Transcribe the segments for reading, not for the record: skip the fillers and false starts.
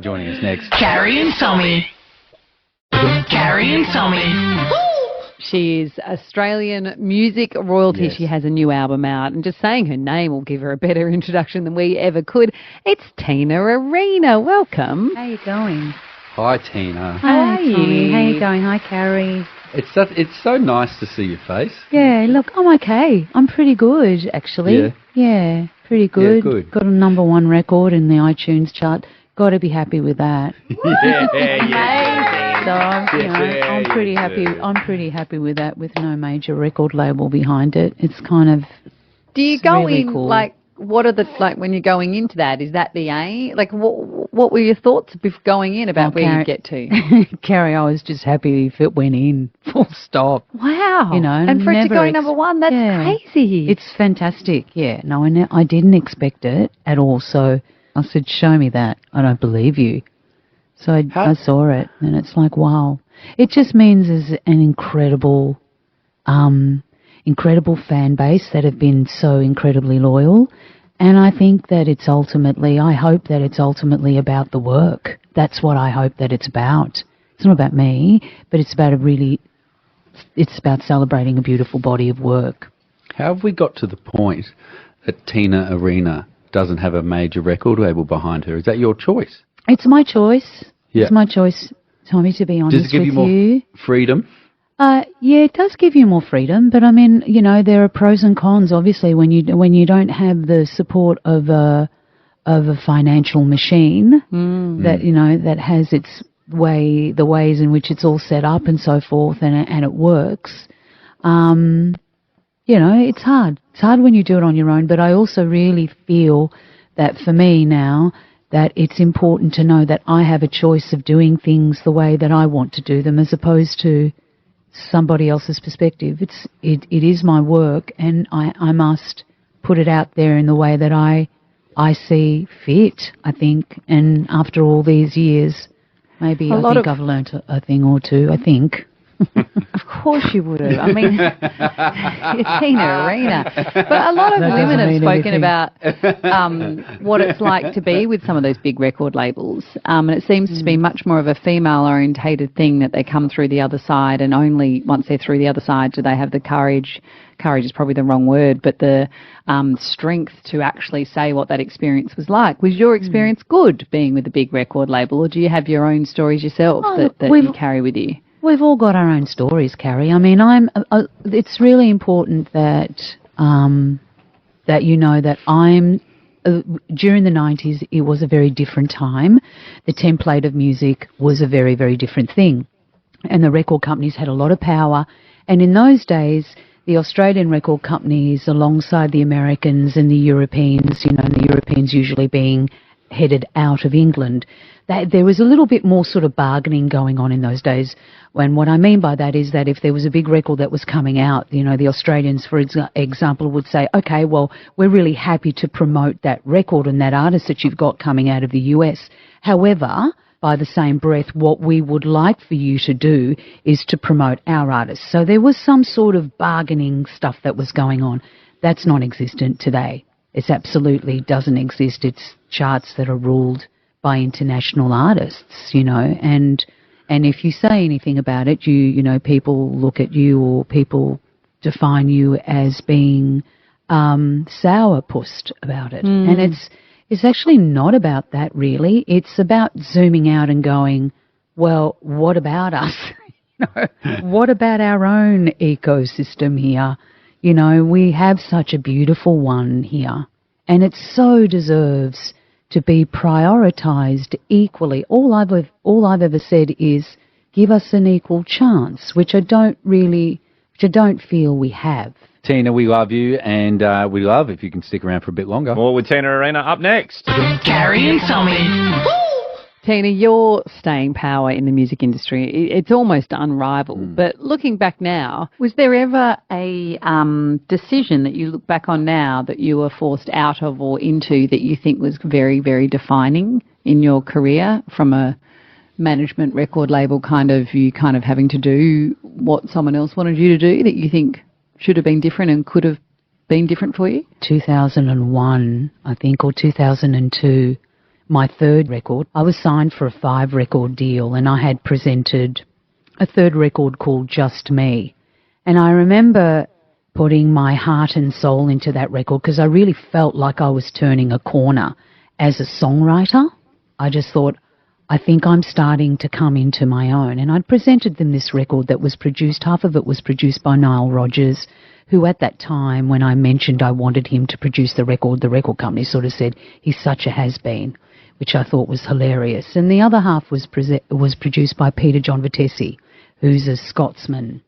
Joining us next. Carrie and Tommy. Carrie and Tommy. She is Australian music royalty. Yes. She has a new album out, and just saying her name will give her a better introduction than we ever could. It's Tina Arena. Welcome. How you going? Hi, Tina. Hi, Tommy. How you going? Hi, Carrie. It's so nice to see your face. Yeah, look, I'm okay. I'm pretty good, actually. Yeah, pretty good. Yeah, good. Got a #1 record in the iTunes chart. Got to be happy with that. So I'm pretty happy. I'm pretty happy with that, with no major record label behind it. It's kind of. Do you go really in cool. like? What are the when you're going into that? Is that the aim? Like, what were your thoughts going in about where you get to? Carrie, I was just happy if it went in, full stop. Wow, You know, and for it to never go #1, that's crazy. It's fantastic. Yeah, no, I didn't expect it at all. So I said, "Show me that." I don't believe you. So I saw it, and it's like, wow. It just means there's an incredible fan base that have been so incredibly loyal. And I think that I hope that it's ultimately about the work. That's what I hope that it's about. It's not about me, but it's about celebrating a beautiful body of work. How have we got to the point that Tina Arena doesn't have a major record label behind her? Is that your choice? It's my choice. Yeah. It's my choice, Tommy, to be honest with you. Does it give you more freedom? Yeah, it does give you more freedom, but I mean, you know, there are pros and cons. Obviously, when you don't have the support of a financial machine that has the ways in which it's all set up and so forth, and it works. It's hard. It's hard when you do it on your own. But I also really feel that for me now, that it's important to know that I have a choice of doing things the way that I want to do them, as opposed to somebody else's perspective. It is my work, and I must put it out there in the way that I see fit, I think. And after all these years, maybe I've learnt a thing or two, I think. Of course you would have. I mean, you're Tina Arena. But a lot of women have spoken about what it's like to be with some of those big record labels. And it seems to be much more of a female-orientated thing, that they come through the other side, and only once they're through the other side do they have the courage is probably the wrong word, but the strength to actually say what that experience was like. Was your experience good being with a big record label, or do you have your own stories yourself that you carry with you? We've all got our own stories, Carrie. I mean, it's really important that that you know that during the 90s, it was a very different time. The template of music was a very, very different thing. And the record companies had a lot of power. And in those days, the Australian record companies, alongside the Americans and the Europeans, and the Europeans usually being headed out of England, there was a little bit more sort of bargaining going on in those days. When what I mean by that is that if there was a big record that was coming out, the Australians, for example, would say, okay, well, we're really happy to promote that record and that artist that you've got coming out of the US. However, by the same breath, what we would like for you to do is to promote our artists. So there was some sort of bargaining stuff that was going on. That's non-existent today. It absolutely doesn't exist. It's charts that are ruled by international artists, and if you say anything about it, people look at you, or people define you as being sourpussed about it. And it's actually not about that, really. It's about zooming out and going, well, what about us? What about our own ecosystem here? We have such a beautiful one here, and it so deserves to be prioritised equally. All I've ever said is, give us an equal chance, which I don't feel we have. Tina, we love you, and we love if you can stick around for a bit longer. More with Tina Arena up next. Carrie and Tommy. Tina, your staying power in the music industry, it's almost unrivaled. But looking back now, was there ever a decision that you look back on now that you were forced out of or into that you think was very, very defining in your career, from a management record label you having to do what someone else wanted you to do, that you think should have been different and could have been different for you? 2001, I think, or 2002. my third record. I was signed for a 5-record deal, and I had presented a third record called Just Me. And I remember putting my heart and soul into that record because I really felt like I was turning a corner as a songwriter. I just thought, I think I'm starting to come into my own. And I'd presented them this record that was produced, half of it was produced by Nile Rodgers, who at that time, when I mentioned I wanted him to produce the record company sort of said, he's such a has-been, which I thought was hilarious. And the other half was produced by Peter John Vitesi, who's a Scotsman.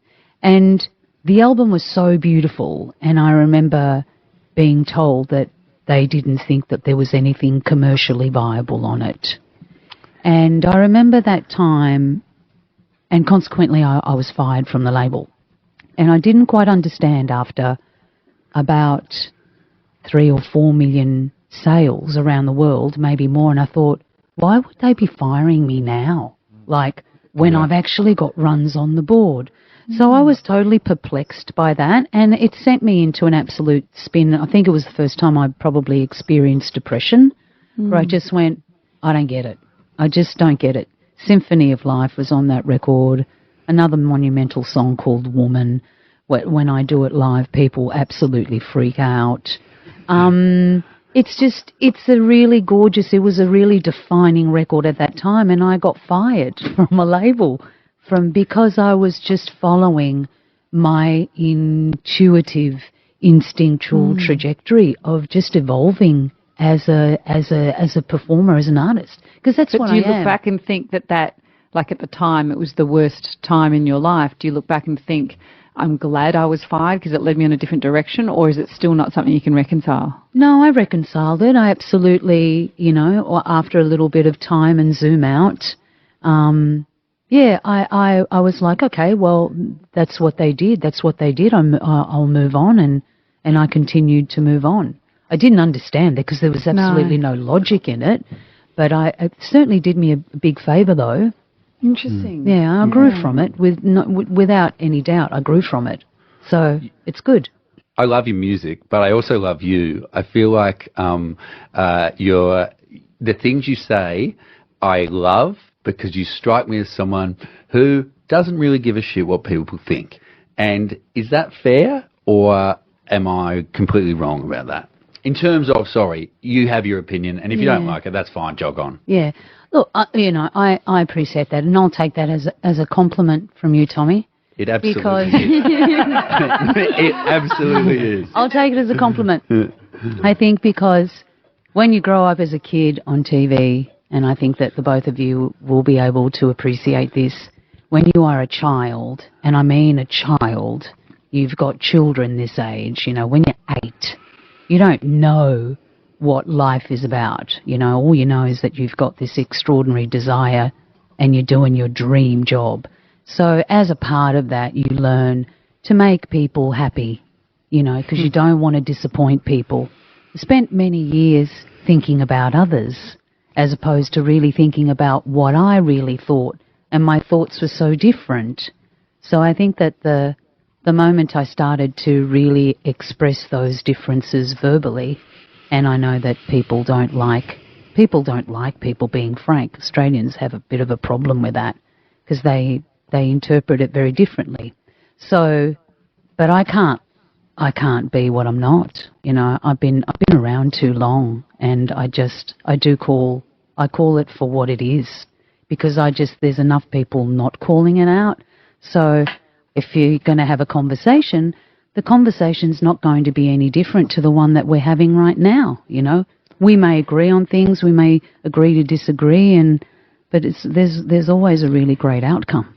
And the album was so beautiful, and I remember being told that they didn't think that there was anything commercially viable on it. And I remember that time, and consequently I was fired from the label. And I didn't quite understand after about 3 or 4 million sales around the world, maybe more, and I thought, why would they be firing me now? Like, when I've actually got runs on the board. So I was totally perplexed by that, and it sent me into an absolute spin. I think it was the first time I probably experienced depression, where I just went, I don't get it. I just don't get it. Symphony of Life was on that record, another monumental song called Woman. When I do it live, people absolutely freak out. It's a really gorgeous, it was a really defining record at that time, and I got fired from a label because I was just following my intuitive, instinctual trajectory of just evolving as a performer, as an artist. Because that's what I am. Do you look back and think that, like at the time, it was the worst time in your life? Do you look back and think, I'm glad I was fired because it led me in a different direction, or is it still not something you can reconcile? No, I reconciled it. I absolutely, after a little bit of time and zoom out, I was like, okay, well, that's what they did. That's what they did. I'll move on, and I continued to move on. I didn't understand it because there was absolutely no logic in it, but it certainly did me a big favour, though. Interesting. Yeah, I grew from it without any doubt. I grew from it, so it's good. I love your music, but I also love you. I feel like the things you say, I love because you strike me as someone who doesn't really give a shit what people think. And is that fair, or am I completely wrong about that? In terms of, sorry, you have your opinion, and if you don't like it, that's fine, jog on. Yeah. Look, I appreciate that, and I'll take that as a compliment from you, Tommy. It absolutely is. It absolutely is. I'll take it as a compliment. I think because when you grow up as a kid on TV, and I think that the both of you will be able to appreciate this, when you are a child, and I mean a child, you've got children this age, when you're 8, you don't know what life is about. All you know is that you've got this extraordinary desire and you're doing your dream job. So as a part of that, you learn to make people happy, because you don't want to disappoint people. I spent many years thinking about others as opposed to really thinking about what I really thought, and my thoughts were so different. So I think that the moment I started to really express those differences verbally, and I know that people don't like people being frank. Australians have a bit of a problem with that because they interpret it very differently. So, but I can't be what I'm not. I've been around too long, and I call it for what it is, because there's enough people not calling it out. So if you're going to have a conversation, the conversation's not going to be any different to the one that we're having right now. We may agree on things, we may agree to disagree, but there's always a really great outcome.